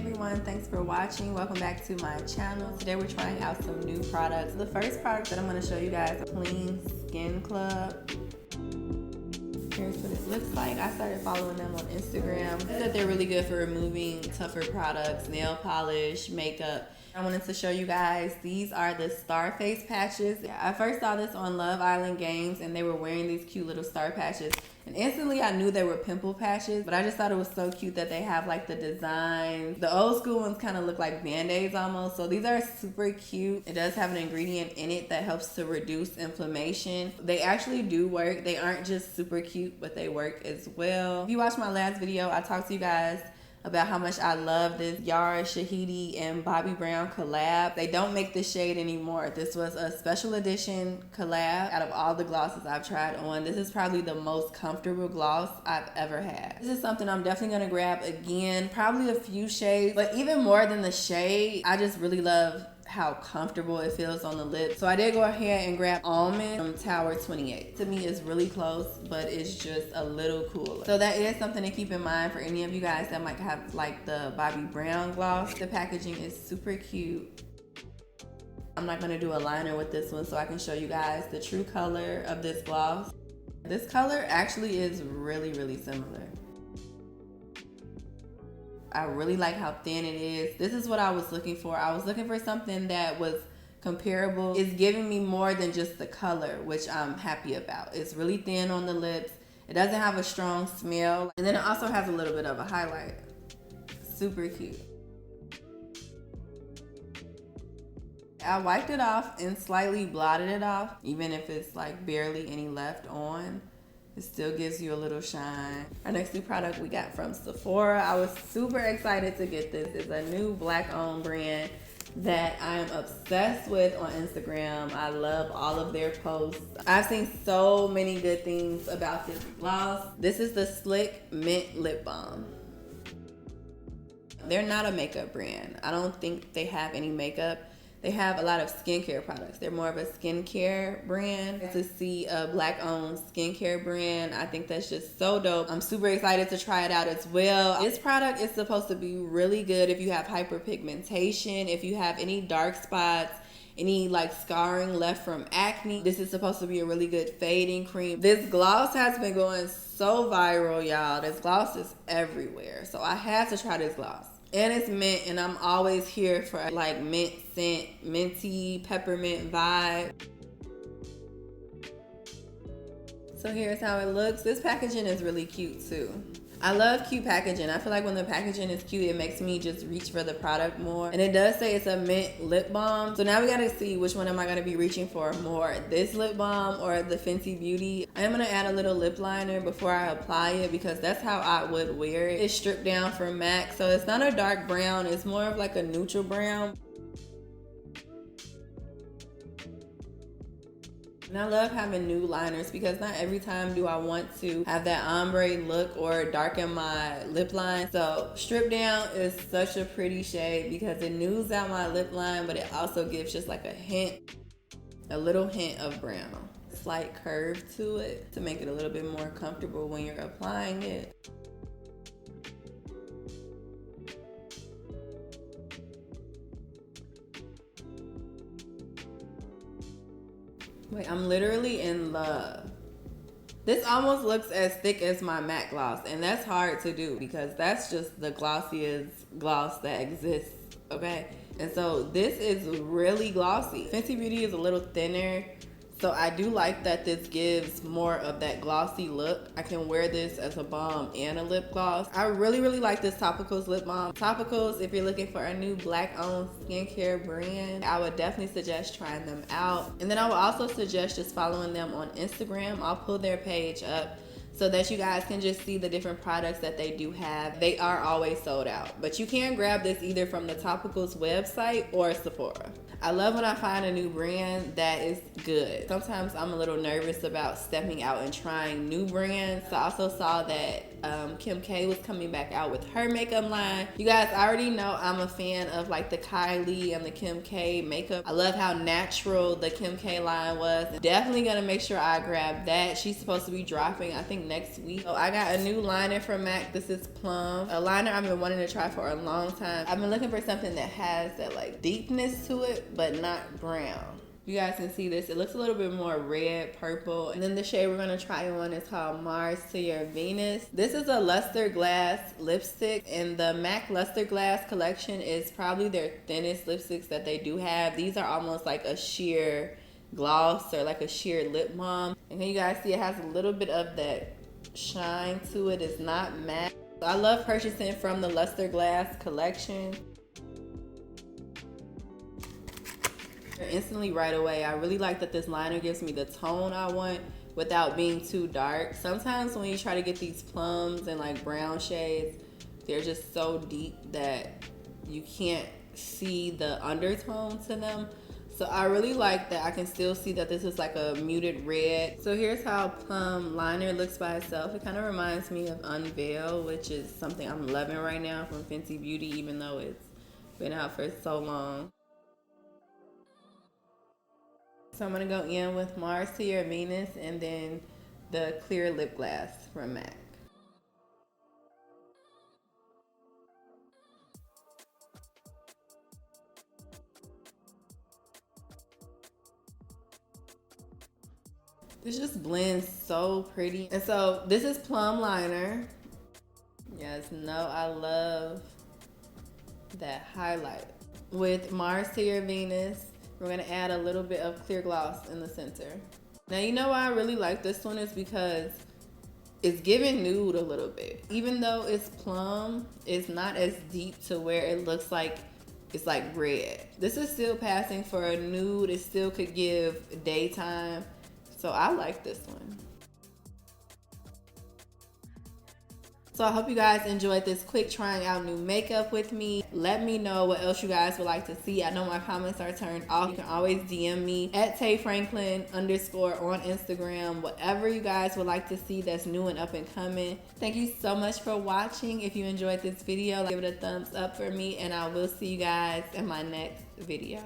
everyone, thanks for watching. Welcome back to my channel. Today we're trying out some new products. The first product that I'm going to show you guys is Clean Skin Club. Here's what it looks like. I started following them on Instagram. They said they're really good for removing tougher products, nail polish, makeup. I wanted to show you guys, these are the STARFACE patches. I first saw this on Love Island Games and they were wearing these cute little star patches. And instantly I knew they were pimple patches, but I just thought it was so cute that they have like the design. The old school ones kind of look like Band-Aids almost. So these are super cute. It does have an ingredient in it that helps to reduce inflammation. They actually do work. They aren't just super cute, but they work as well. If you watched my last video, I talked to you guys about how much I love this Yara Shahidi and Bobbi Brown collab. They don't make this shade anymore. This was a special edition collab. Out of all the glosses I've tried on, this is probably the most comfortable gloss I've ever had. This is something I'm definitely gonna grab again, probably a few shades, but even more than the shade, I just really love how comfortable it feels on the lips. So I did go ahead and grab Almond from Tower 28. To me, it's really close, but it's just a little cooler. So that is something to keep in mind for any of you guys that might have like the Bobbi Brown gloss. The packaging is super cute. I'm not gonna do a liner with this one so I can show you guys the true color of this gloss. This color actually is really, really similar. I really like how thin it is. This is what I was looking for. I was looking for something that was comparable. It's giving me more than just the color, which I'm happy about. It's really thin on the lips. It doesn't have a strong smell. And then it also has a little bit of a highlight. Super cute. I wiped it off and slightly blotted it off, even if it's like barely any left on. It still gives you a little shine. Our next new product we got from Sephora. I was super excited to get this. It's a new Black-owned brand that I am obsessed with on Instagram. I love all of their posts. I've seen so many good things about this gloss. This is the Slick Mint Lip Balm. They're not a makeup brand. I don't think they have any makeup. They have a lot of skincare products. They're more of a skincare brand. To see a Black-owned skincare brand, I think that's just so dope. I'm super excited to try it out as well. This product is supposed to be really good if you have hyperpigmentation, if you have any dark spots, any like scarring left from acne. This is supposed to be a really good fading cream. This gloss has been going so viral, y'all. This gloss is everywhere. So I had to try this gloss. And it's mint, and I'm always here for like mint scent, minty, peppermint vibe. So here's how it looks. This packaging is really cute too. I love cute packaging. I feel like when the packaging is cute, it makes me just reach for the product more. And it does say it's a mint lip balm. So now we gotta see which one am I gonna be reaching for more, this lip balm or the Fenty Beauty. I am gonna add a little lip liner before I apply it because that's how I would wear it. It's stripped down from MAC, so it's not a dark brown. It's more of like a neutral brown. And I love having new liners because not every time do I want to have that ombre look or darken my lip line. So Strip Down is such a pretty shade because it nudes out my lip line, but it also gives just like a hint, a little hint of brown. Slight curve to it to make it a little bit more comfortable when you're applying it. Wait, I'm literally in love. This almost looks as thick as my matte gloss, and that's hard to do because that's just the glossiest gloss that exists, okay? And so this is really glossy. Fenty Beauty is a little thinner, so I do like that this gives more of that glossy look. I can wear this as a balm and a lip gloss. I really, really like this Topicals lip balm. Topicals, if you're looking for a new Black-owned skincare brand, I would definitely suggest trying them out. And then I would also suggest just following them on Instagram. I'll pull their page up so that you guys can just see the different products that they do have. They are always sold out, but you can grab this either from the Topicals website or Sephora. I love when I find a new brand that is good. Sometimes I'm a little nervous about stepping out and trying new brands. So I also saw that Kim K was coming back out with her makeup line. You guys already know I'm a fan of like the Kylie and the Kim K makeup. I love how natural the Kim K line was. Definitely gonna make sure I grab that. She's supposed to be dropping, I think think next week. So I got a new liner from MAC. This is Plum, a liner I've been wanting to try for a long time. I've been looking for something that has that like deepness to it, but not brown. You guys can see this. It looks a little bit more red, purple. And then the shade we're gonna try on is called Mars to Your Venus. This is a luster glass lipstick, and the MAC luster glass collection is probably their thinnest lipsticks that they do have. These are almost like a sheer gloss or like a sheer lip balm. And then you guys see it has a little bit of that shine to it. It's not matte. So I love purchasing from the luster glass collection. Instantly right away, I really like that this liner gives me the tone I want without being too dark. Sometimes when you try to get these plums and like brown shades, they're just so deep that you can't see the undertone to them. So I really like that I can still see that this is like a muted red. So here's how Plum liner looks by itself. It kind of reminds me of Unveil, which is something I'm loving right now from Fenty Beauty, even though it's been out for so long. So I'm gonna go in with Mars to Your Venus and then the clear lip gloss from MAC. This just blends so pretty. And so this is Plum liner. Yes, no, I love that highlight. With Mars to Your Venus, we're gonna add a little bit of clear gloss in the center. Now, you know why I really like this one is because it's giving nude a little bit. Even though it's plum, it's not as deep to where it looks like it's like red. This is still passing for a nude. It still could give daytime. So I like this one. So I hope you guys enjoyed this quick trying out new makeup with me. Let me know what else you guys would like to see. I know my comments are turned off. You can always DM me at TayFranklin_ on Instagram. Whatever you guys would like to see that's new and up and coming. Thank you so much for watching. If you enjoyed this video, give it a thumbs up for me, and I will see you guys in my next video.